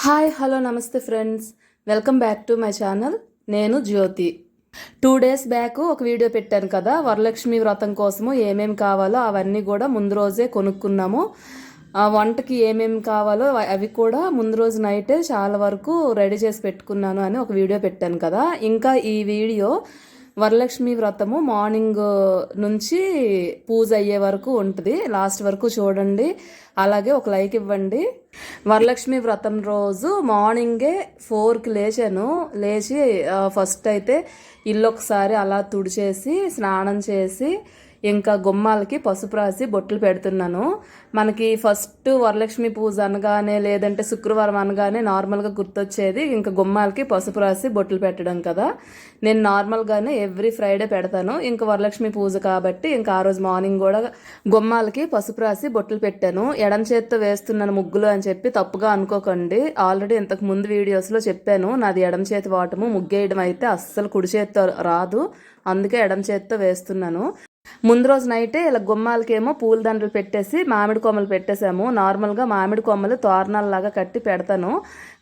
Hi hello నమస్తే friends, welcome back to my channel. నేను జ్యోతి. 2 days back ఒక video పెట్టాను కదా, వరలక్ష్మి వ్రతం కోసము ఏమేమి కావాలో అవన్నీ కూడా ముందు రోజే కొనుక్కున్నాము. వంటకి ఏమేమి కావాలో అవి కూడా ముందు రోజు నైటే చాలా వరకు రెడీ చేసి పెట్టుకున్నాను అని ఒక వీడియో పెట్టాను కదా. ఇంకా ఈ వీడియో వరలక్ష్మి వ్రతము మార్నింగ్ నుంచి పూజ అయ్యే వరకు ఉంటుంది, లాస్ట్ వరకు చూడండి. అలాగే ఒక లైక్ ఇవ్వండి. వరలక్ష్మి వ్రతం రోజు మార్నింగే 4కి లేచి ఫస్ట్ అయితే ఇల్లు ఒకసారి అలా తుడిచేసి స్నానం చేసి ఇంకా గుమ్మాలకి పసుపు రాసి బొట్లు పెడుతున్నాను. మనకి ఫస్ట్ వరలక్ష్మి పూజ అనగానే లేదంటే శుక్రవారం అనగానే నార్మల్గా గుర్తొచ్చేది ఇంకా గుమ్మాలకి పసుపు రాసి బొట్లు పెట్టడం కదా. నేను నార్మల్గానే ఎవ్రీ ఫ్రైడే పెడతాను. ఇంకా వరలక్ష్మి పూజ కాబట్టి ఇంకా ఆ రోజు మార్నింగ్ కూడా గుమ్మాలకి పసుపు రాసి బొట్లు పెట్టాను. ఎడం చేత్తో వేస్తున్నాను ముగ్గులు అని చెప్పి తప్పుగా అనుకోకండి. ఆల్రెడీ ఇంతకు ముందు వీడియోస్లో చెప్పాను, నాది ఎడం చేతి వాటము, ముగ్గేయడం అయితే అస్సలు కుడి చేత్తో రాదు, అందుకే ఎడం చేత్తో వేస్తున్నాను. ముందు రోజు నైటే ఇలా గుమ్మాలకేమో పూలదండలు పెట్టేసి మామిడి కొమ్మలు పెట్టేసాము. నార్మల్గా మామిడి కొమ్మలు తోరణాలలాగా కట్టి పెడతాను,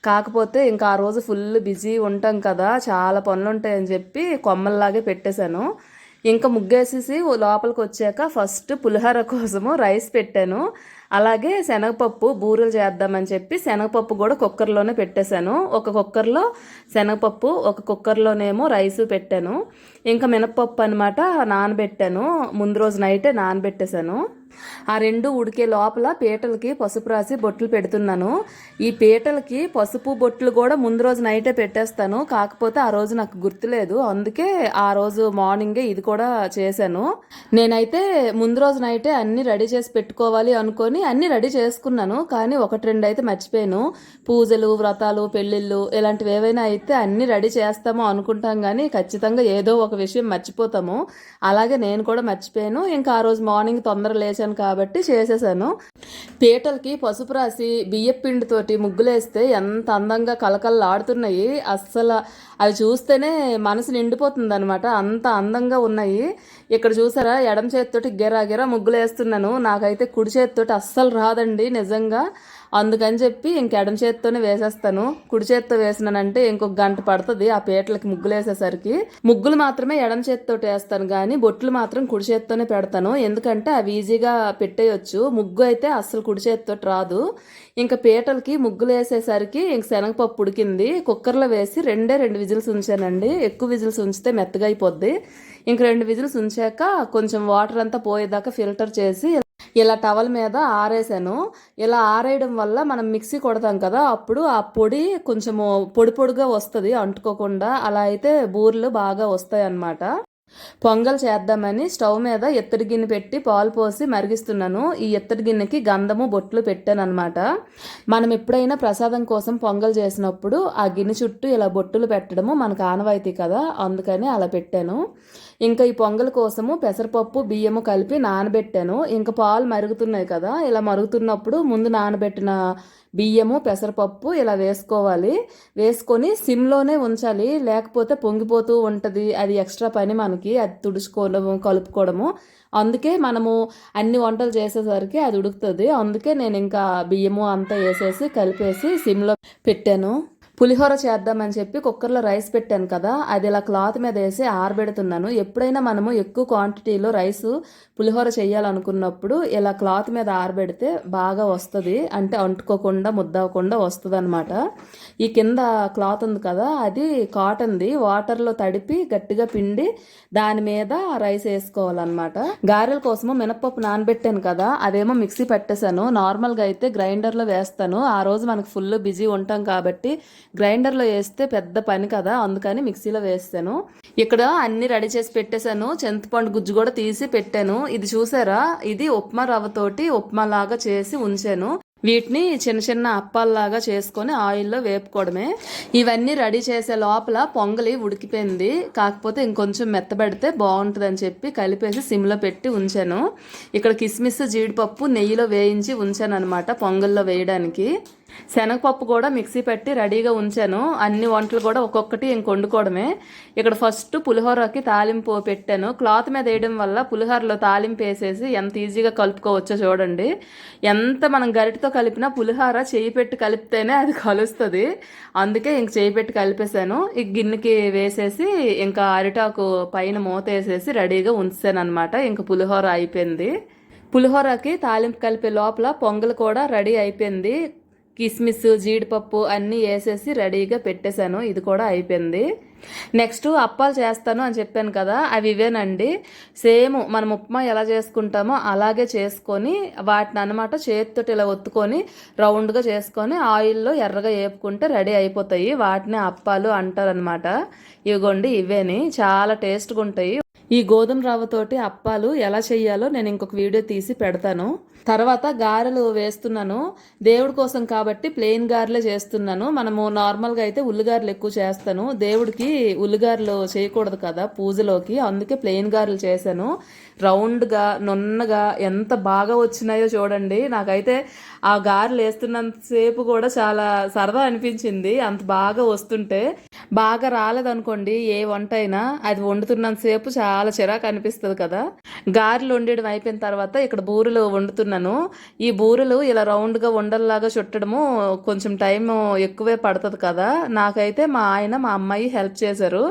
కాకపోతే ఇంకా ఆ రోజు ఫుల్ బిజీ ఉంటాం కదా, చాలా పనులు ఉంటాయని చెప్పి కొమ్మల్లాగే పెట్టేశాను. ఇంకా ముగ్గేసేసి లోపలికి వచ్చాక ఫస్ట్ పులిహోర కోసము రైస్ పెట్టాను. అలాగే శనగపప్పు బూరెలు చేద్దామని చెప్పి శనగపప్పు కూడా కుక్కర్లోనే పెట్టేశాను. ఒక కుక్కర్లో శనగపప్పు, ఒక కుక్కర్లోనేమో రైసు పెట్టాను. ఇంకా మినపప్పు అనమాట నానబెట్టాను, ముందు రోజు నైటే నానబెట్టేశాను. ఆ రెండు ఉడికే లోపల పీటలకి పసుపు రాసి బొట్లు పెడుతున్నాను. ఈ పీటలకి పసుపు బొట్లు కూడా ముందు రోజు నైటే పెట్టేస్తాను, కాకపోతే ఆ రోజు నాకు గుర్తులేదు, అందుకే ఆ రోజు మార్నింగే ఇది కూడా చేశాను. నేనైతే ముందు రోజు నైటే అన్ని రెడీ చేసి పెట్టుకోవాలి అనుకొని అన్ని రెడీ చేసుకున్నాను, కానీ 1-2 అయితే మర్చిపోయాను. పూజలు, వ్రతాలు, పెళ్ళిళ్ళు ఇలాంటివి ఏవైనా అయితే అన్ని రెడీ చేస్తామో అనుకుంటాం, కానీ ఖచ్చితంగా ఏదో ఒక విషయం మర్చిపోతాము. అలాగే నేను కూడా మర్చిపోయాను. ఇంకా ఆ రోజు మార్నింగ్ తొందర లేచాను కాబట్టి చేసేసాను. పీటలకి పసుపు రాసి బియ్యం పిండితోటి ముగ్గులేస్తే ఎంత అందంగా కలకలలాడుతున్నాయి, అస్సలు అవి చూస్తేనే మనసు నిండిపోతుంది అనమాట, అంత అందంగా ఉన్నాయి. ఇక్కడ చూసారా, ఎడమ చేతితోటి గిరా ముగ్గులు వేస్తున్నాను. నాకైతే కుడి చేతితోటి అస్సలు రాదండి నిజంగా, అందుకని చెప్పి ఇంక ఎడమ చేతితోనే వేసేస్తాను. కుడి చేతితో వేసినానంటే ఇంకొక గంట పడుతుంది ఆ పీటలకి ముగ్గులు వేసేసరికి. ముగ్గులు మాత్రమే ఎడమ చేతితోటి వేస్తాను, కానీ బొట్లు మాత్రం కుడి చేతితోనే పెడతాను, ఎందుకంటే అవి ఈజీగా పెట్టేయచ్చు. ముగ్గు అయితే అస్సలు కుడి చేతితోటి రాదు. ఇంకా పీటలకి ముగ్గులు వేసేసరికి ఇంక శనగపప్పు ఉడికింది, కుక్కర్లో వేసి 2 విజిల్స్ ఉంచానండి. ఎక్కువ విజిల్స్ ఉంచితే మెత్తగా అయిపోద్ది. ఇంక 2 విజిల్స్ ఉంచాక కొంచెం వాటర్ అంతా పోయేదాకా ఫిల్టర్ చేసి ఇలా టవల్ మీద ఆరేసాను. ఇలా ఆరేయడం వల్ల మనం మిక్సీ కొడతాం కదా, అప్పుడు ఆ పొడి కొంచెము పొడిగా వస్తుంది అంటుకోకుండా, అలా అయితే బూరెలు బాగా వస్తాయి అన్నమాట. పొంగల్ చేద్దామని స్టవ్ మీద ఎత్తడి గిన్నె పెట్టి పాలు పోసి మరిగిస్తున్నాను. ఈ ఎత్తడి గిన్నెకి గంధము బొట్లు పెట్టాను అనమాట. మనం ఎప్పుడైనా ప్రసాదం కోసం పొంగల్ చేసినప్పుడు ఆ గిన్నె చుట్టూ ఇలా బొట్టులు పెట్టడము మనకు ఆనవాయితీ కదా, అందుకని అలా పెట్టాను. ఇంకా ఈ పొంగల్ కోసము పెసరపప్పు బియ్యము కలిపి నానబెట్టాను. ఇంకా పాలు మరుగుతున్నాయి కదా, ఇలా మరుగుతున్నప్పుడు ముందు నానబెట్టిన బియ్యము పెసరపప్పు ఇలా వేసుకోవాలి. వేసుకొని సిమ్లోనే ఉంచాలి, లేకపోతే పొంగిపోతూ ఉంటుంది, అది ఎక్స్ట్రా పని మనకి, అది తుడుచుకోవడము కలుపుకోవడము. అందుకే మనము అన్ని వంటలు చేసేసరికి అది ఉడుకుతుంది. అందుకే నేను ఇంకా బియ్యము అంతా వేసేసి కలిపేసి సిమ్లో పెట్టాను. పులిహోర చేద్దామని చెప్పి కుక్కర్లో రైస్ పెట్టాను కదా, అది ఇలా క్లాత్ మీద వేసి ఆరబెడుతున్నాను. ఎప్పుడైనా మనము ఎక్కువ క్వాంటిటీలో రైస్ పులిహోర చేయాలనుకున్నప్పుడు ఇలా క్లాత్ మీద ఆరబెడితే బాగా వస్తుంది, అంటే అంటుకోకుండా ముద్దవకుండా వస్తుంది అనమాట. ఈ కింద క్లాత్ ఉంది కదా, అది కాటన్ది, వాటర్లో తడిపి గట్టిగా పిండి దాని మీద రైస్ వేసుకోవాలన్నమాట. గారెల కోసము మినపప్పు నానబెట్టాను కదా, అదేమో మిక్సీ పట్టేశాను. నార్మల్గా అయితే గ్రైండర్లో వేస్తాను, ఆ రోజు మనకు ఫుల్ బిజీ ఉంటాం కాబట్టి గ్రైండర్లో వేస్తే పెద్ద పని కదా, అందుకని మిక్సీలో వేస్తాను. ఇక్కడ అన్ని రెడీ చేసి పెట్టేశాను. చింతపండు గుజ్జు కూడా తీసి పెట్టాను. ఇది చూసారా, ఇది ఉప్మా రవ్వతోటి ఉప్మా లాగా చేసి ఉంచాను. వీటిని చిన్న అప్పాల్లాగా చేసుకొని ఆయిల్లో వేపుకోవడమే. ఇవన్నీ రెడీ చేసే లోపల పొంగలి ఉడికిపోయింది, కాకపోతే ఇంకొంచెం మెత్తబెడితే బాగుంటుంది అని చెప్పి కలిపేసి సిమ్లో పెట్టి ఉంచాను. ఇక్కడ కిస్మిస్ జీడిపప్పు నెయ్యిలో వేయించి ఉంచాను అనమాట పొంగల్లో వేయడానికి. శనగపప్పు కూడా మిక్సీ పెట్టి రెడీగా ఉంచాను. అన్ని వంటలు కూడా ఒక్కొక్కటి ఇంక వండుకోవడమే. ఇక్కడ ఫస్ట్ పులిహోరకి తాలింపు పెట్టాను. క్లాత్ మీద వేయడం వల్ల పులిహోరలో తాలింపు వేసేసి ఎంత ఈజీగా కలుపుకోవచ్చో చూడండి. ఎంత మనం గరిటతో కలిపినా పులిహోర చేయి పెట్టి కలిపితేనే అది కలుస్తుంది. అందుకే ఇంక చేయి పెట్టి కలిపేశాను. ఈ గిన్నెకి వేసేసి ఇంకా అరిటాకు పైన మూత వేసేసి రెడీగా ఉంచాను అనమాట. ఇంక పులిహోర అయిపోయింది. పులిహోరకి తాలింపు కలిపే లోపల పొంగల్ కూడా రెడీ అయిపోయింది. కిస్మిస్ జీడిపప్పు అన్నీ వేసేసి రెడీగా పెట్టేశాను. ఇది కూడా అయిపోయింది. నెక్స్ట్ అప్పాలు చేస్తాను అని చెప్పాను కదా, అవి ఇవేనండి. సేమ్ మనం ఉప్మా ఎలా చేసుకుంటామో అలాగే చేసుకొని వాటిని అనమాట చేతితో ఇలా ఒత్తుకొని రౌండ్గా చేసుకొని ఆయిల్లో ఎర్రగా వేపుకుంటే రెడీ అయిపోతాయి. వాటిని అప్పాలు అంటారనమాట. ఇవిగోండి ఇవేని చాలా టేస్ట్గా ఉంటాయి. ఈ గోధుమ రవ్వతోటి అప్పాలు ఎలా చెయ్యాలో నేను ఇంకొక వీడియో తీసి పెడతాను. తర్వాత గారెలు వేస్తున్నాను. దేవుడి కోసం కాబట్టి ప్లెయిన్ గారెలే చేస్తున్నాను. మనము నార్మల్గా అయితే ఉల్లిగారెలు ఎక్కువ చేస్తాను. దేవుడికి ఉల్లిగారెలు చేయకూడదు కదా పూజలోకి, అందుకే ప్లెయిన్ గారెలు చేశాను. రౌండ్గా నున్నగా ఎంత బాగా వచ్చినాయో చూడండి. నాకైతే ఆ గారెలు వేస్తున్నంతసేపు కూడా చాలా సరదా అనిపించింది. అంత బాగా వస్తుంటే. బాగా రాలేదనుకోండి ఏ వంట అయినా, అది వండుతున్నంతసేపు చాలా చిరాకు అనిపిస్తుంది కదా. గారెలు వండడం అయిపోయిన తర్వాత ఇక్కడ బూరెలు వండుతున్నాను. ఈ బూరెలు ఇలా రౌండ్గా ఉండల్లాగా చుట్టడము కొంచెం టైం ఎక్కువే పడుతుంది కదా. నాకైతే మా ఆయన మా అమ్మాయి హెల్ప్ చేశారు.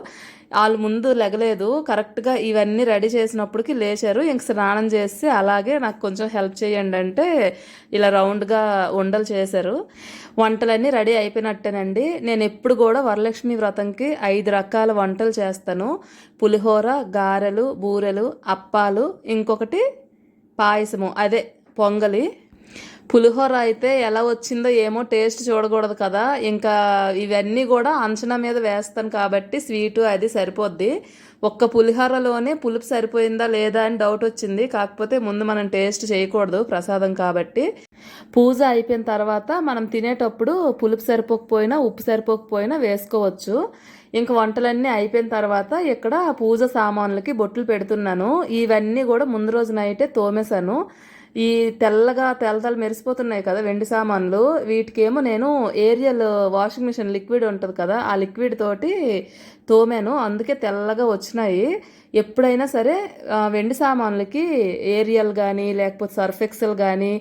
వాళ్ళు ముందు లెగలేదు, కరెక్ట్గా ఇవన్నీ రెడీ చేసినప్పటికి లేచారు. ఇంక స్నానం చేసి అలాగే నాకు కొంచెం హెల్ప్ చేయండి అంటే ఇలా రౌండ్గా ఉండలు చేశారు. వంటలన్నీ రెడీ అయిపోయినట్టేనండి. నేను ఎప్పుడు కూడా వరలక్ష్మి వ్రతంకి 5 రకాల వంటలు చేస్తాను. పులిహోర, గారెలు, బూరెలు, అప్పాలు, ఇంకొకటి పాయసము, అదే పొంగలి. పులిహోర అయితే ఎలా వచ్చిందో ఏమో, టేస్ట్ చూడకూడదు కదా. ఇంకా ఇవన్నీ కూడా అంచనా మీద వేస్తాను కాబట్టి స్వీటు అది సరిపోద్ది. ఒక్క పులిహోరలోనే పులుపు సరిపోయిందా లేదా అని డౌట్ వచ్చింది. కాకపోతే ముందు మనం టేస్ట్ చేయకూడదు ప్రసాదం కాబట్టి. పూజ అయిపోయిన తర్వాత మనం తినేటప్పుడు పులుపు సరిపోకపోయినా ఉప్పు సరిపోకపోయినా వేసుకోవచ్చు. ఇంక వంటలన్నీ అయిపోయిన తర్వాత ఇక్కడ పూజ సామాన్లకి బొట్లు పెడుతున్నాను. ఇవన్నీ కూడా ముందు రోజు నైటే తోమేశాను. ఈ తెల్లగా తెల్లతలు మెరిసిపోతున్నాయి కదా వెండి సామాన్లు, వీటికేమో నేను ఏరియల్ వాషింగ్ మిషన్ లిక్విడ్ ఉంటుంది కదా, ఆ లిక్విడ్ తోటి తోమాను. అందుకే తెల్లగా వచ్చినాయి. ఎప్పుడైనా సరే వెండి సామాన్లకి ఏరియల్ కానీ లేకపోతే సర్ఫ్ ఎక్సెల్ కానీ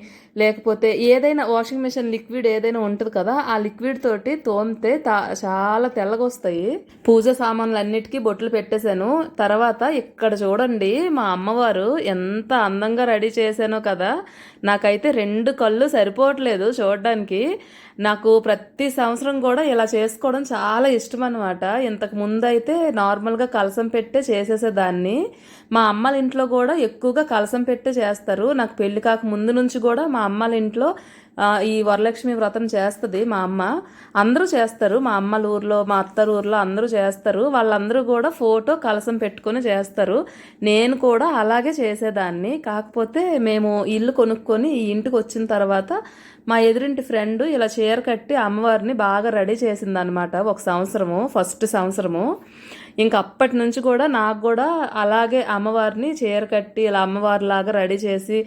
లేకపోతే ఏదైనా వాషింగ్ మిషన్ లిక్విడ్ ఏదైనా ఉంటుంది కదా, ఆ లిక్విడ్ తోటి తోమితే చాలా తెల్లగా వస్తాయి. పూజ సామాన్లు అన్నిటికీ బొట్లు పెట్టేశాను. తర్వాత ఇక్కడ చూడండి మా అమ్మవారు ఎంత అందంగా రెడీ చేశానో కదా. నాకైతే 2 కళ్ళు సరిపోవట్లేదు చూడడానికి. నాకు ప్రతి సంవత్సరం కూడా ఇలా చేసుకోవడం చాలా ఇష్టం అనమాట. ఇంతకు ముందు అయితే నార్మల్గా కలసం పెట్టే చేసేసేదాన్ని. మా అమ్మల ఇంట్లో కూడా ఎక్కువగా కలసం పెట్టే చేస్తారు. నాకు పెళ్లి కాక ముందు నుంచి కూడా మా అమ్మల ఇంట్లో ఈ వరలక్ష్మి వ్రతం చేస్తుంది మా అమ్మ. అందరూ చేస్తారు, మా అమ్మల ఊర్లో మా అత్తల ఊర్లో అందరూ చేస్తారు. వాళ్ళందరూ కూడా ఫోటో కలసం పెట్టుకొని చేస్తారు. నేను కూడా అలాగే చేసేదాన్ని. కాకపోతే మేము ఇల్లు కొనుక్కొని ఈ ఇంటికి వచ్చిన తర్వాత మా ఎదురింటి ఫ్రెండ్ ఇలా చీర కట్టి అమ్మవారిని బాగా రెడీ చేసిందనమాట. ఒక సంవత్సరము, ఫస్ట్ సంవత్సరము. ఇంక అప్పటి నుంచి కూడా నాకు కూడా అలాగే అమ్మవారిని చీర కట్టి ఇలా అమ్మవారిలాగా రెడీ చేసి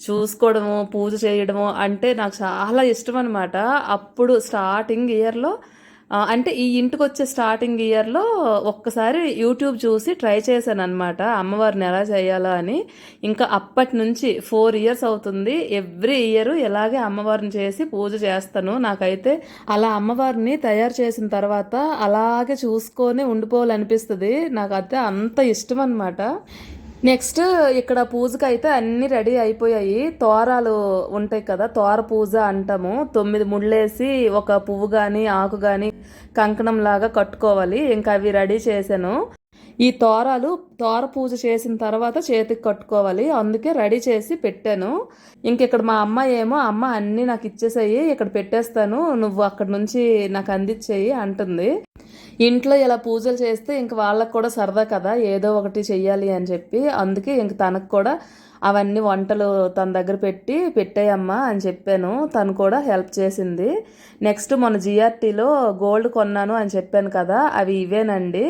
చూసుకోవడము, పూజ చేయడము అంటే నాకు చాలా ఇష్టం అనమాట. అప్పుడు స్టార్టింగ్ ఇయర్లో అంటే ఈ ఇంటికి వచ్చే స్టార్టింగ్ ఇయర్లో ఒక్కసారి యూట్యూబ్ చూసి ట్రై చేశాను అనమాట అమ్మవారిని ఎలా చేయాలో అని. ఇంకా అప్పటి నుంచి 4 ఇయర్స్ అవుతుంది. ఎవ్రీ ఇయర్ ఇలాగే అమ్మవారిని చేసి పూజ చేస్తాను. నాకైతే అలా అమ్మవారిని తయారు చేసిన తర్వాత అలాగే చూసుకొని ఉండిపోవాలనిపిస్తుంది. నాకైతే అంత ఇష్టం అనమాట. నెక్స్ట్ ఇక్కడ పూజకి అయితే అన్నీ రెడీ అయిపోయాయి. తోరాలు ఉంటాయి కదా, తోర పూజ అంటాము. 9 ముళ్ళేసి ఒక పువ్వు కానీ ఆకు కానీ కంకణం లాగా కట్టుకోవాలి. ఇంకా అవి రెడీ చేశాను. ఈ తోర పూజ చేసిన తర్వాత చేతికి కట్టుకోవాలి, అందుకే రెడీ చేసి పెట్టాను. ఇక్కడ మా అమ్మ అన్నీ నాకు ఇచ్చేసాయి, ఇక్కడ పెట్టేస్తాను, నువ్వు అక్కడ నుంచి నాకు అందించేయి అంటుంది. ఇంట్లో ఇలా పూజలు చేస్తే ఇంక వాళ్ళకు కూడా సరదా కదా, ఏదో ఒకటి చెయ్యాలి అని చెప్పి. అందుకే ఇంక తనకు కూడా అవన్నీ వంటలు తన దగ్గర పెట్టేయమ్మా అని చెప్పాను. తను కూడా హెల్ప్ చేసింది. నెక్స్ట్ మొన్న జిఆర్టీలో గోల్డ్ కొన్నాను అని చెప్పాను కదా, అవి ఇవేనండి.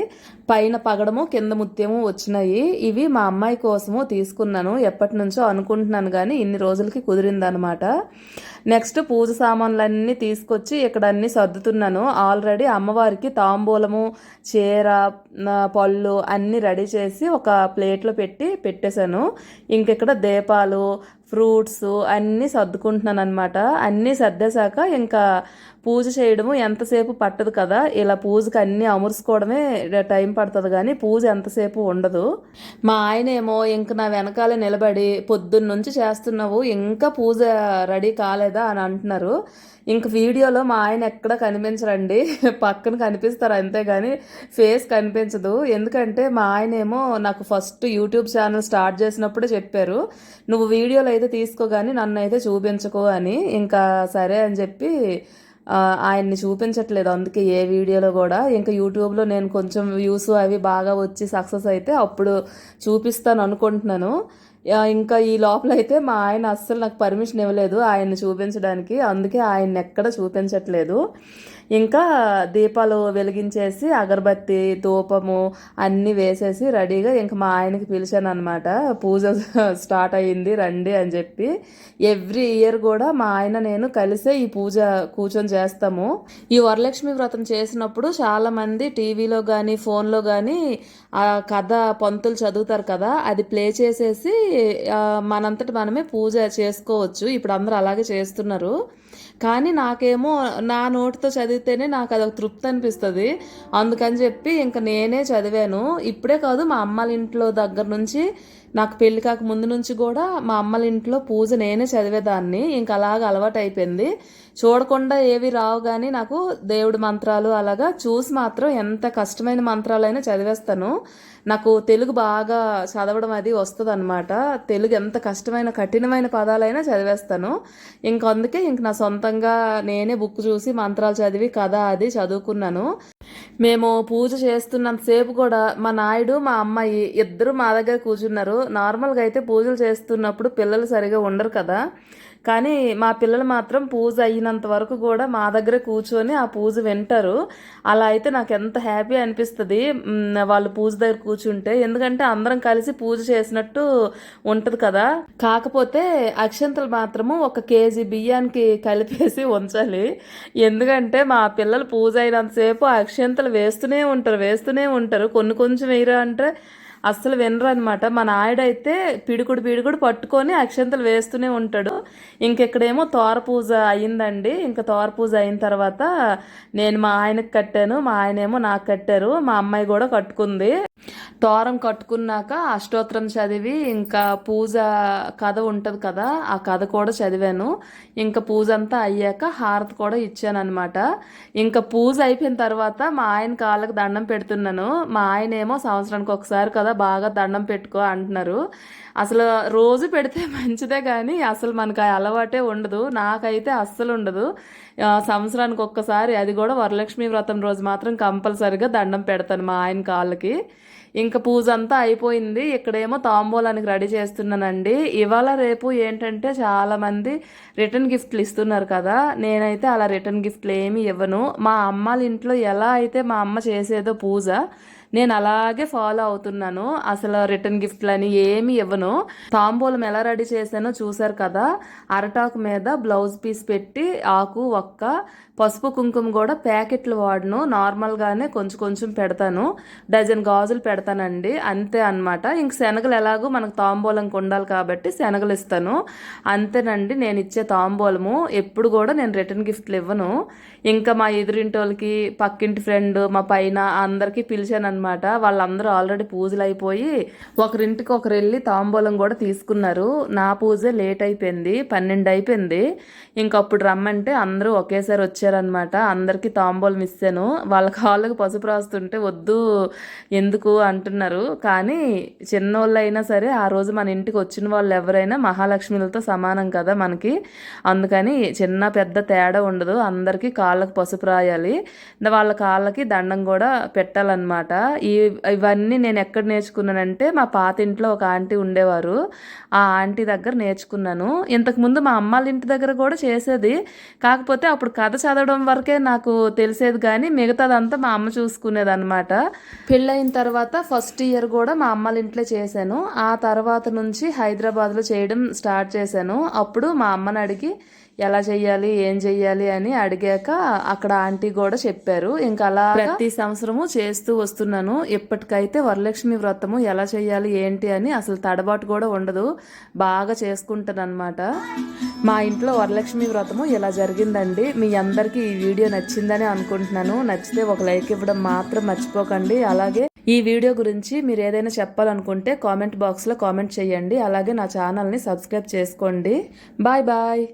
పైన పగడము కింద ముత్యము వచ్చినాయి. ఇవి మా అమ్మాయి కోసము తీసుకున్నాను. ఎప్పటి నుంచో అనుకుంటున్నాను కానీ ఇన్ని రోజులకి కుదిరిందనమాట. నెక్స్ట్ పూజ సామాన్లన్నీ తీసుకొచ్చి ఇక్కడ అన్నీ సర్దుతున్నాను. ఆల్రెడీ అమ్మవారికి తాంబూలము, చీర, పళ్ళు అన్నీ రెడీ చేసి ఒక ప్లేట్లో పెట్టేశాను. ఇంకెక్కడ దీపాలు, ఫ్రూట్స్ అన్నీ సర్దుకుంటున్నాను అనమాట. అన్నీ సర్దేశాక ఇంకా పూజ చేయడము ఎంతసేపు పట్టదు కదా, ఇలా పూజకి అన్నీ అమర్చుకోవడమే టైం పడుతుంది కానీ పూజ ఎంతసేపు ఉండదు. మా ఆయనేమో ఇంక నా వెనకాల నిలబడి పొద్దున్న నుంచి చేస్తున్నావు ఇంకా పూజ రెడీ కాలేదా అని అంటున్నారు. ఇంక వీడియోలో మా ఆయన ఎక్కడ కనిపించరండి, పక్కన కనిపిస్తారు అంతేగాని ఫేస్ కనిపించదు. ఎందుకంటే మా ఆయనేమో నాకు ఫస్ట్ యూట్యూబ్ ఛానల్ స్టార్ట్ చేసినప్పుడే చెప్పారు, నువ్వు వీడియోలో అయితే తీసుకోగాని నన్ను అయితే చూపించకు అని. ఇంకా సరే అని చెప్పి ఆయన్ని చూపించట్లేదు అందుకే ఏ వీడియోలో కూడా. ఇంకా యూట్యూబ్లో నేను కొంచెం వ్యూస్ అవి బాగా వచ్చి సక్సెస్ అయితే అప్పుడు చూపిస్తాను అనుకుంటున్నాను. ఇంకా ఈ లోపల అయితే మా ఆయన అస్సలు నాకు పర్మిషన్ ఇవ్వలేదు ఆయన్ని చూపించడానికి, అందుకే ఆయన్ని ఎక్కడ చూపించట్లేదు. ఇంకా దీపాలు వెలిగించేసి అగరబత్తి, ధూపము అన్నీ వేసేసి రెడీగా ఇంకా మా ఆయనకి పిలిచాను అనమాట. పూజ స్టార్ట్ అయ్యింది రండి అని చెప్పి. ఎవ్రీ ఇయర్ కూడా మా ఆయన నేను కలిసే ఈ పూజ కూర్చొని చేస్తాము. ఈ వరలక్ష్మి వ్రతం చేసినప్పుడు చాలామంది టీవీలో కానీ ఫోన్లో కానీ ఆ కథ పంతులు చదువుతారు కదా, అది ప్లే చేసేసి మనంతటి మనమే పూజ చేసుకోవచ్చు. ఇప్పుడు అందరూ అలాగే చేస్తున్నారు. కానీ నాకేమో నా నోటితో చదివితేనే నాకు అదొక తృప్తి అనిపిస్తుంది. అందుకని చెప్పి ఇంకా నేనే చదివాను. ఇప్పుడే కాదు, మా అమ్మల ఇంట్లో దగ్గర నుంచి, నాకు పెళ్లి కాక ముందు నుంచి కూడా మా అమ్మల ఇంట్లో పూజ నేనే చదివేదాన్ని. ఇంకా అలాగ అలవాటు అయిపోయింది. చూడకుండా ఏవి రావు కానీ నాకు దేవుడి మంత్రాలు అలాగా చూసి మాత్రం ఎంత కష్టమైన మంత్రాలైనా చదివేస్తాను. నాకు తెలుగు బాగా చదవడం అది వస్తుంది అనమాట. తెలుగు ఎంత కష్టమైన కఠినమైన పదాలైనా చదివేస్తాను. అందుకే నా సొంతంగా నేనే బుక్ చూసి మంత్రాలు చదివి కథ అది చదువుకున్నాను. మేము పూజ చేస్తున్నంతసేపు కూడా మా నాయుడు మా అమ్మాయి ఇద్దరు మా దగ్గర కూర్చున్నారు. నార్మల్గా అయితే పూజలు చేస్తున్నప్పుడు పిల్లలు సరిగా ఉండరు కదా, కానీ మా పిల్లలు మాత్రం పూజ అయినంత వరకు కూడా మా దగ్గర కూర్చొని ఆ పూజ వింటారు. అలా అయితే నాకు ఎంత హ్యాపీ అనిపిస్తుంది వాళ్ళు పూజ దగ్గర కూర్చుంటే, ఎందుకంటే అందరం కలిసి పూజ చేసినట్టు ఉంటుంది కదా. కాకపోతే అక్షంతలు మాత్రము 1 కేజీ బియ్యానికి కలిపేసి ఉంచాలి. ఎందుకంటే మా పిల్లలు పూజ అయినంతసేపు అక్షంతలు వేస్తూనే ఉంటారు. కొంచెం వేయరా అంటే అస్సలు వినరు అనమాట. మా నాయుడైతే పిడుకుడు పట్టుకొని అక్షంతలు వేస్తూనే ఉంటాడు. ఇంకెక్కడేమో తోర పూజ అయ్యిందండి. ఇంకా తోర పూజ అయిన తర్వాత నేను మా ఆయనకు కట్టాను, మా ఆయనేమో నాకు కట్టారు, మా అమ్మాయి కూడా కట్టుకుంది. తోరం కట్టుకున్నాక అష్టోత్తరం చదివి ఇంకా పూజ కథ ఉంటుంది కదా, ఆ కథ కూడా చదివాను. ఇంకా పూజ అంతా అయ్యాక హారతి కూడా ఇచ్చాను అనమాట. ఇంకా పూజ అయిపోయిన తర్వాత మా ఆయన కాళ్ళకి దండం పెడుతున్నాను. మా ఆయన ఏమో సంవత్సరానికి ఒకసారి కదా బాగా దండం పెట్టుకో అంటున్నారు. అసలు రోజు పెడితే మంచిదే కానీ అసలు మనకు ఆ అలవాటే ఉండదు. నాకైతే అస్సలు ఉండదు. సంవత్సరానికి ఒక్కసారి, అది కూడా వరలక్ష్మి వ్రతం రోజు మాత్రం కంపల్సరిగా దండం పెడతాను మా ఆయన కాళ్ళకి. ఇంకా పూజ అంతా అయిపోయింది. ఇక్కడేమో తాంబూలానికి రెడీ చేస్తున్నానండి. ఇవాళ రేపు ఏంటంటే చాలామంది రిటర్న్ గిఫ్ట్లు ఇస్తున్నారు కదా, నేనైతే అలా రిటర్న్ గిఫ్ట్లు ఏమీ ఇవ్వను. మా అమ్మాళ్ళ ఇంట్లో ఎలా అయితే మా అమ్మ చేసేదో పూజ నేను అలాగే ఫాలో అవుతున్నాను. అసలు రిటర్న్ గిఫ్ట్లు అని ఏమి ఇవ్వను. తాంబూలం ఎలా రెడీ చేశానో చూసారు కదా, అరటాకు మీద బ్లౌజ్ పీస్ పెట్టి ఆకు ఒక్క పసుపు కుంకుమ కూడా ప్యాకెట్లు వాడను, నార్మల్గానే కొంచెం పెడతాను. డజన్ గాజులు పెడతానండి, అంతే అనమాట. ఇంక శనగలు ఎలాగో మనకు తాంబూలంకి ఉండాలి కాబట్టి శనగలు ఇస్తాను, అంతేనండి నేను ఇచ్చే తాంబూలము. ఎప్పుడు కూడా నేను రిటర్న్ గిఫ్ట్లు ఇవ్వను. ఇంకా మా ఎదురింటి వాళ్ళకి, పక్కింటి ఫ్రెండ్, మా పైన అందరికీ పిలిచాను అనమాట. వాళ్ళందరూ ఆల్రెడీ పూజలు అయిపోయి ఒకరింటికి ఒకరు వెళ్ళి తాంబూలం కూడా తీసుకున్నారు. నా పూజ లేట్ అయిపోయింది, 12 అయిపోయింది. ఇంకప్పుడు రమ్మంటే అందరూ ఒకేసారి వచ్చారు వచ్చారనమాట. అందరికీ తాంబూలం ఇచ్చాను. వాళ్ళ కాళ్ళకు పసుపు రాస్తుంటే వద్దు ఎందుకు అంటున్నారు. కానీ చిన్నోళ్ళు అయినా సరే ఆ రోజు మన ఇంటికి వచ్చిన వాళ్ళు ఎవరైనా మహాలక్ష్మిలతో సమానం కదా మనకి. అందుకని చిన్న పెద్ద తేడా ఉండదు, అందరికీ కాళ్ళకు పసుపు రాయాలి, వాళ్ళ కాళ్ళకి దండం కూడా పెట్టాలన్నమాట. ఇవన్నీ నేను ఎక్కడ నేర్చుకున్నానంటే మా పాత ఇంట్లో ఒక ఆంటీ ఉండేవారు, ఆ ఆంటీ దగ్గర నేర్చుకున్నాను. ఇంతకుముందు మా అమ్మాళ్ళ ఇంటి దగ్గర కూడా చేసేది, కాకపోతే అప్పుడు కథ చదవడం వరకే నాకు తెలిసేది, కానీ మిగతాదంతా మా అమ్మ చూసుకునేది అనమాట. పెళ్ళయిన తర్వాత ఫస్ట్ ఇయర్ కూడా మా అమ్మాళ్ళ ఇంట్లో చేశాను. ఆ తర్వాత నుంచి హైదరాబాద్లో చేయడం స్టార్ట్ చేశాను. అప్పుడు మా అమ్మని అడిగి ఎలా చెయ్యాలి ఏం చెయ్యాలి అని అడిగాక అక్కడ ఆంటీ కూడా చెప్పారు. ఇంకా అలా ప్రతి సంవత్సరము చేస్తూ వస్తున్నాను. ఇప్పటికైతే వరలక్ష్మి వ్రతము ఎలా చెయ్యాలి ఏంటి అని అసలు తడబాటు కూడా ఉండదు, బాగా చేసుకుంటాను అనమాట. మా ఇంట్లో వరలక్ష్మి వ్రతము ఇలా జరిగిందండి. మీ అందరికీ ఈ వీడియో నచ్చిందని అనుకుంటున్నాను. నచ్చితే ఒక లైక్ ఇవ్వడం మాత్రం మర్చిపోకండి. అలాగే ఈ వీడియో గురించి మీరు ఏదైనా చెప్పాలనుకుంటే కామెంట్ బాక్స్లో కామెంట్ చేయండి. అలాగే నా ఛానల్ని సబ్స్క్రైబ్ చేసుకోండి. Bye bye.